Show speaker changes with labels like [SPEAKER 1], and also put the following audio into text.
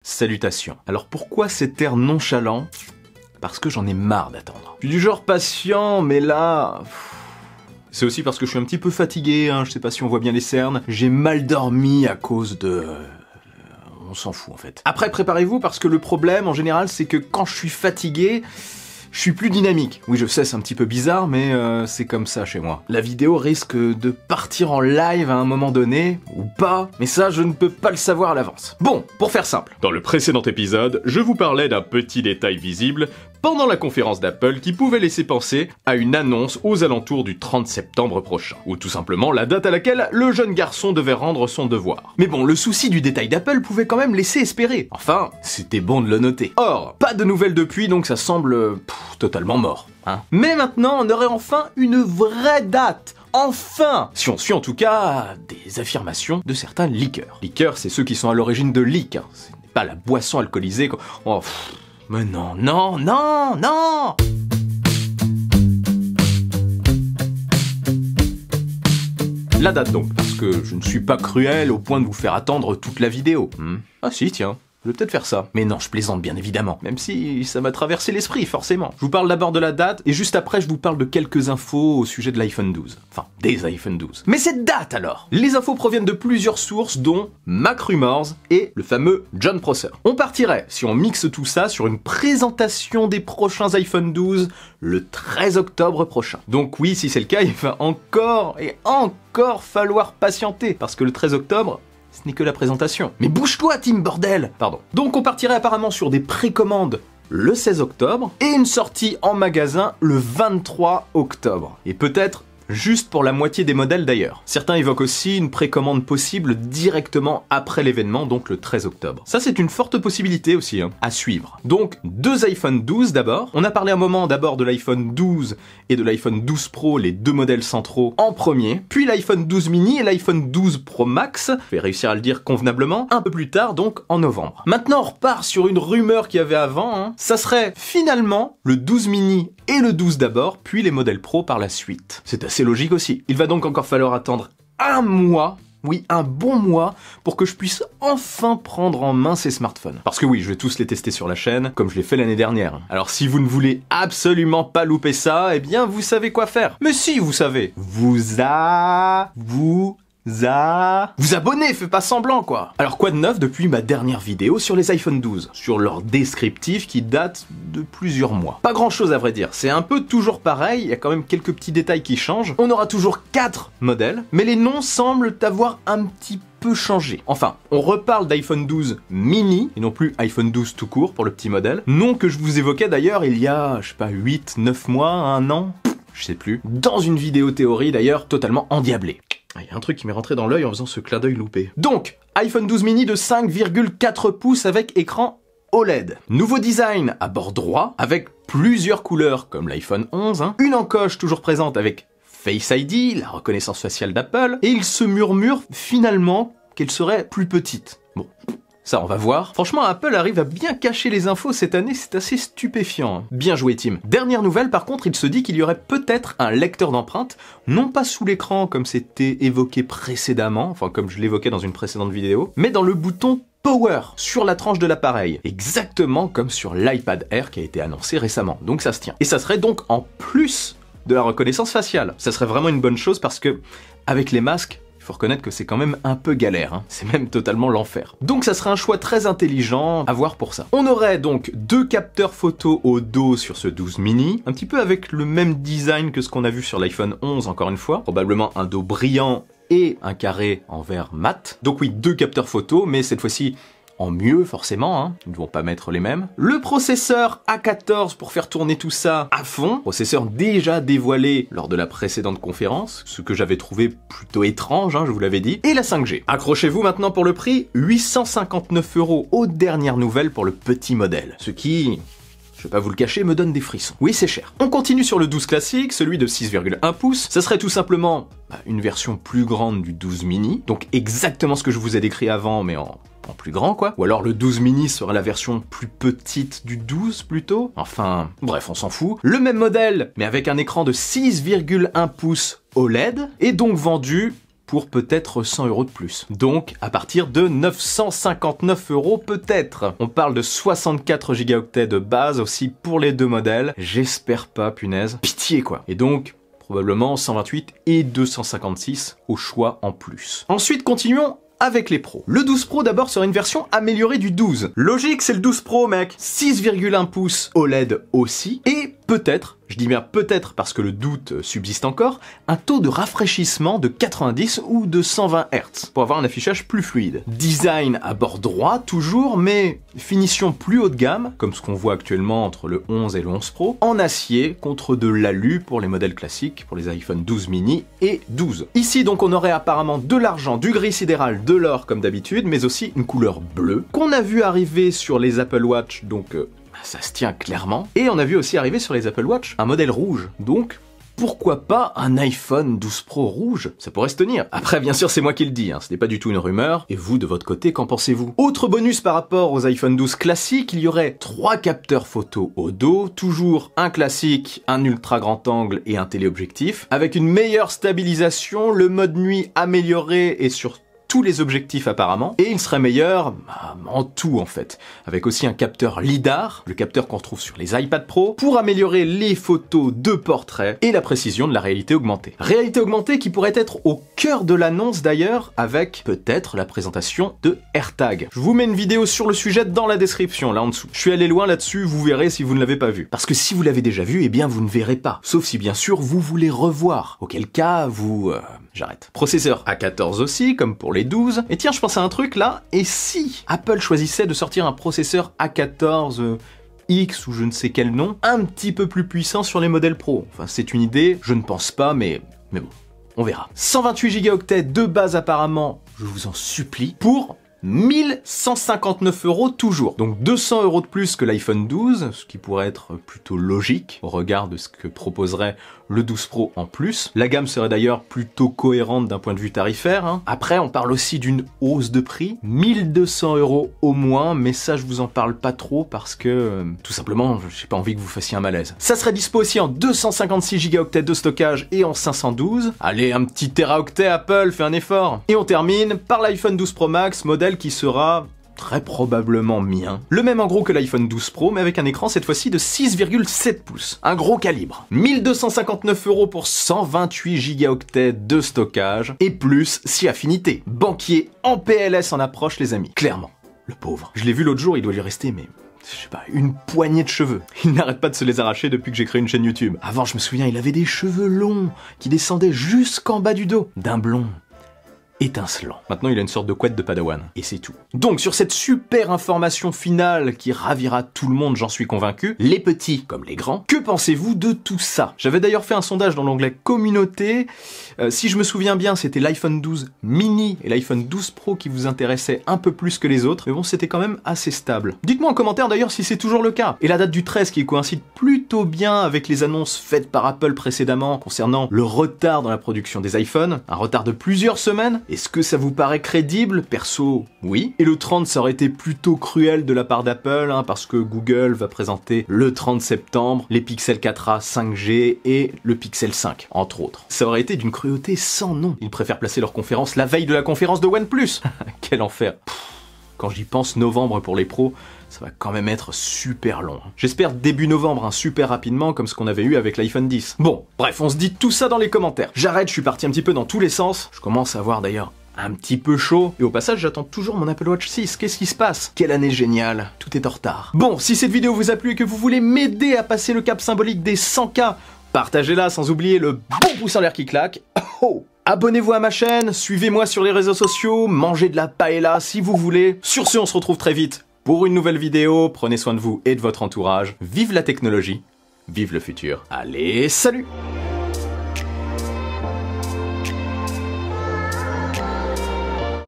[SPEAKER 1] Salutations. Alors pourquoi cet air nonchalant? Parce que j'en ai marre d'attendre. Je suis du genre patient, mais là... C'est aussi parce que je suis un petit peu fatigué, hein, je sais pas si on voit bien les cernes. J'ai mal dormi à cause de... On s'en fout en fait. Après, préparez-vous parce que le problème en général, c'est que quand je suis fatigué... Je suis plus dynamique. Oui, je sais, c'est un petit peu bizarre, mais c'est comme ça chez moi. La vidéo risque de partir en live à un moment donné, ou pas, mais ça, je ne peux pas le savoir à l'avance. Bon, pour faire simple.
[SPEAKER 2] Dans le précédent épisode, je vous parlais d'un petit détail visible pendant la conférence d'Apple qui pouvait laisser penser à une annonce aux alentours du 30 septembre prochain, ou tout simplement la date à laquelle le jeune garçon devait rendre son devoir.
[SPEAKER 1] Mais bon, le souci du détail d'Apple pouvait quand même laisser espérer. Enfin, c'était bon de le noter. Or, pas de nouvelles depuis, donc ça semble totalement mort. Hein. Mais maintenant, on aurait enfin une vraie date. Enfin! Si on suit en tout cas des affirmations de certains leakers. Leakers, c'est ceux qui sont à l'origine de leak. Hein. Ce n'est pas la boisson alcoolisée. Oh, mais non, non, non, non! La date donc, parce que je ne suis pas cruel au point de vous faire attendre toute la vidéo. Ah si, tiens. Je vais peut-être faire ça. Mais non, je plaisante bien évidemment. Même si ça m'a traversé l'esprit, forcément. Je vous parle d'abord de la date, et juste après, je vous parle de quelques infos au sujet de l'iPhone 12. Enfin, des iPhone 12. Mais cette date alors! Les infos proviennent de plusieurs sources, dont MacRumors et le fameux Jon Prosser. On partirait, si on mixe tout ça, sur une présentation des prochains iPhone 12 le 13 octobre prochain. Donc oui, si c'est le cas, il va encore et encore falloir patienter, parce que le 13 octobre, ce n'est que la présentation. Mais bouge-toi, Tim, bordel! Pardon. Donc on partirait apparemment sur des précommandes le 16 octobre et une sortie en magasin le 23 octobre. Et peut-être juste pour la moitié des modèles d'ailleurs. Certains évoquent aussi une précommande possible directement après l'événement, donc le 13 octobre. Ça c'est une forte possibilité aussi, hein, à suivre. Donc, deux iPhone 12 d'abord. On a parlé un moment d'abord de l'iPhone 12 et de l'iPhone 12 Pro, les deux modèles centraux en premier, puis l'iPhone 12 mini et l'iPhone 12 Pro Max, je vais réussir à le dire convenablement, un peu plus tard, donc en novembre. Maintenant on repart sur une rumeur qu'il y avait avant, hein. Ça serait finalement le 12 mini et le 12 d'abord, puis les modèles Pro par la suite. C'est assez logique aussi. Il va donc encore falloir attendre un mois, oui, un bon mois, pour que je puisse enfin prendre en main ces smartphones. Parce que oui, je vais tous les tester sur la chaîne, comme je l'ai fait l'année dernière. Alors si vous ne voulez absolument pas louper ça, eh bien vous savez quoi faire. Mais si, vous savez. Vous abonnez, fais pas semblant quoi. Alors quoi de neuf depuis ma dernière vidéo sur les iPhone 12, sur leur descriptif qui date de plusieurs mois. Pas grand chose à vrai dire, c'est un peu toujours pareil, il y a quand même quelques petits détails qui changent. On aura toujours 4 modèles, mais les noms semblent avoir un petit peu changé. Enfin, on reparle d'iPhone 12 mini, et non plus iPhone 12 tout court pour le petit modèle. Nom que je vous évoquais d'ailleurs il y a, je sais pas, 8, 9 mois, 1 an, je sais plus. Dans une vidéo théorie d'ailleurs totalement endiablée. Il y a un truc qui m'est rentré dans l'œil en faisant ce clin d'œil loupé. Donc, iPhone 12 mini de 5,4 pouces avec écran OLED. Nouveau design à bord droit, avec plusieurs couleurs comme l'iPhone 11, hein. Une encoche toujours présente avec Face ID, la reconnaissance faciale d'Apple, et il se murmure finalement qu'elle serait plus petite. Bon, ça on va voir. Franchement, Apple arrive à bien cacher les infos cette année, c'est assez stupéfiant. Hein. Bien joué Tim. Dernière nouvelle, par contre, il se dit qu'il y aurait peut-être un lecteur d'empreintes, non pas sous l'écran comme c'était évoqué précédemment, enfin comme je l'évoquais dans une précédente vidéo, mais dans le bouton Power, sur la tranche de l'appareil. Exactement comme sur l'iPad Air qui a été annoncé récemment. Donc ça se tient. Et ça serait donc en plus de la reconnaissance faciale. Ça serait vraiment une bonne chose parce que, avec les masques, faut reconnaître que c'est quand même un peu galère, hein. C'est même totalement l'enfer. Donc ça serait un choix très intelligent à voir pour ça. On aurait donc 2 capteurs photo au dos sur ce 12 mini, un petit peu avec le même design que ce qu'on a vu sur l'iPhone 11 encore une fois, probablement un dos brillant et un carré en verre mat. Donc oui, 2 capteurs photo, mais cette fois-ci en mieux forcément, hein. Ils ne vont pas mettre les mêmes. Le processeur A14 pour faire tourner tout ça à fond, processeur déjà dévoilé lors de la précédente conférence, ce que j'avais trouvé plutôt étrange, hein, je vous l'avais dit, et la 5G. Accrochez-vous maintenant pour le prix, 859 € aux dernières nouvelles pour le petit modèle, ce qui... je vais pas vous le cacher, me donne des frissons. Oui, c'est cher. On continue sur le 12 classique, celui de 6,1 pouces. Ça serait tout simplement une version plus grande du 12 mini, donc exactement ce que je vous ai décrit avant, mais en plus grand quoi. Ou alors le 12 mini serait la version plus petite du 12 plutôt. Enfin, bref, on s'en fout. Le même modèle, mais avec un écran de 6,1 pouces OLED, est donc vendu pour peut-être 100 € de plus. Donc à partir de 959 € peut-être. On parle de 64 gigaoctets de base aussi pour les deux modèles. J'espère pas, punaise. Pitié quoi. Et donc probablement 128 et 256 au choix en plus. Ensuite continuons avec les pros. Le 12 Pro d'abord sera une version améliorée du 12. Logique, c'est le 12 Pro mec. 6,1 pouces OLED aussi et peut-être, je dis bien peut-être parce que le doute subsiste encore, un taux de rafraîchissement de 90 ou de 120 Hz pour avoir un affichage plus fluide. Design à bord droit toujours, mais finition plus haut de gamme, comme ce qu'on voit actuellement entre le 11 et le 11 Pro, en acier contre de l'alu pour les modèles classiques, pour les iPhone 12 mini et 12. Ici donc on aurait apparemment de l'argent, du gris sidéral, de l'or comme d'habitude, mais aussi une couleur bleue, qu'on a vu arriver sur les Apple Watch, donc ça se tient clairement. Et on a vu aussi arriver sur les Apple Watch un modèle rouge, donc pourquoi pas un iPhone 12 Pro rouge? Ça pourrait se tenir. Après, bien sûr, c'est moi qui le dis, hein, ce n'est pas du tout une rumeur. Et vous, de votre côté, qu'en pensez-vous? Autre bonus par rapport aux iPhone 12 classiques, il y aurait 3 capteurs photo au dos, toujours un classique, un ultra grand angle et un téléobjectif, avec une meilleure stabilisation, le mode nuit amélioré et surtout tous les objectifs apparemment, et il serait meilleur en tout en fait, avec aussi un capteur LiDAR, le capteur qu'on retrouve sur les iPad Pro, pour améliorer les photos de portrait et la précision de la réalité augmentée. Réalité augmentée qui pourrait être au cœur de l'annonce d'ailleurs, avec peut-être la présentation de AirTag. Je vous mets une vidéo sur le sujet dans la description, là en dessous. Je suis allé loin là-dessus, vous verrez si vous ne l'avez pas vu. Parce que si vous l'avez déjà vu, eh bien vous ne verrez pas. Sauf si bien sûr vous voulez revoir, auquel cas vous... J'arrête. Processeur A14 aussi, comme pour les 12. Et tiens, je pense à un truc là, et si Apple choisissait de sortir un processeur A14 X ou je ne sais quel nom, un petit peu plus puissant sur les modèles Pro. Enfin, c'est une idée, je ne pense pas, mais bon, on verra. 128 gigaoctets de base apparemment, je vous en supplie, pour 1159 € toujours. Donc 200 € de plus que l'iPhone 12, ce qui pourrait être plutôt logique au regard de ce que proposerait le 12 Pro en plus. La gamme serait d'ailleurs plutôt cohérente d'un point de vue tarifaire, hein. Après, on parle aussi d'une hausse de prix, 1200 € au moins, mais ça je vous en parle pas trop parce que tout simplement, j'ai pas envie que vous fassiez un malaise. Ça serait dispo aussi en 256 gigaoctets de stockage et en 512. Allez, un petit téraoctet Apple, fais un effort. Et on termine par l'iPhone 12 Pro Max, modèle qui sera très probablement mien. Le même en gros que l'iPhone 12 Pro, mais avec un écran cette fois-ci de 6,7 pouces. Un gros calibre. 1259 € pour 128 gigaoctets de stockage, et plus si affinité. Banquier en PLS en approche les amis. Clairement, le pauvre. Je l'ai vu l'autre jour, il doit lui rester mais... je sais pas, une poignée de cheveux. Il n'arrête pas de se les arracher depuis que j'ai créé une chaîne YouTube. Avant, je me souviens, il avait des cheveux longs qui descendaient jusqu'en bas du dos. D'un blond étincelant. Maintenant, il a une sorte de couette de Padawan. Et c'est tout. Donc, sur cette super information finale qui ravira tout le monde, j'en suis convaincu, les petits comme les grands, que pensez-vous de tout ça? J'avais d'ailleurs fait un sondage dans l'onglet communauté. Si je me souviens bien, c'était l'iPhone 12 mini et l'iPhone 12 Pro qui vous intéressaient un peu plus que les autres. Mais bon, c'était quand même assez stable. Dites-moi en commentaire d'ailleurs si c'est toujours le cas. Et la date du 13 qui coïncide plutôt bien avec les annonces faites par Apple précédemment concernant le retard dans la production des iPhones. Un retard de plusieurs semaines. Est-ce que ça vous paraît crédible? Perso, oui. Et le 30, ça aurait été plutôt cruel de la part d'Apple, hein, parce que Google va présenter le 30 septembre les Pixel 4a 5G et le Pixel 5, entre autres. Ça aurait été d'une cruauté sans nom. Ils préfèrent placer leur conférence la veille de la conférence de OnePlus. Quel enfer. Quand j'y pense, novembre pour les pros, ça va quand même être super long. J'espère début novembre, hein, super rapidement, comme ce qu'on avait eu avec l'iPhone 10. Bon, bref, on se dit tout ça dans les commentaires. J'arrête, je suis parti un petit peu dans tous les sens. Je commence à avoir d'ailleurs un petit peu chaud. Et au passage, j'attends toujours mon Apple Watch 6. Qu'est-ce qui se passe? Quelle année géniale. Tout est en retard. Bon, si cette vidéo vous a plu et que vous voulez m'aider à passer le cap symbolique des 100K, partagez-la sans oublier le bon pouce en l'air qui claque. Oh! Abonnez-vous à ma chaîne, suivez-moi sur les réseaux sociaux, mangez de la paella si vous voulez. Sur ce, on se retrouve très vite pour une nouvelle vidéo. Prenez soin de vous et de votre entourage. Vive la technologie, vive le futur. Allez, salut!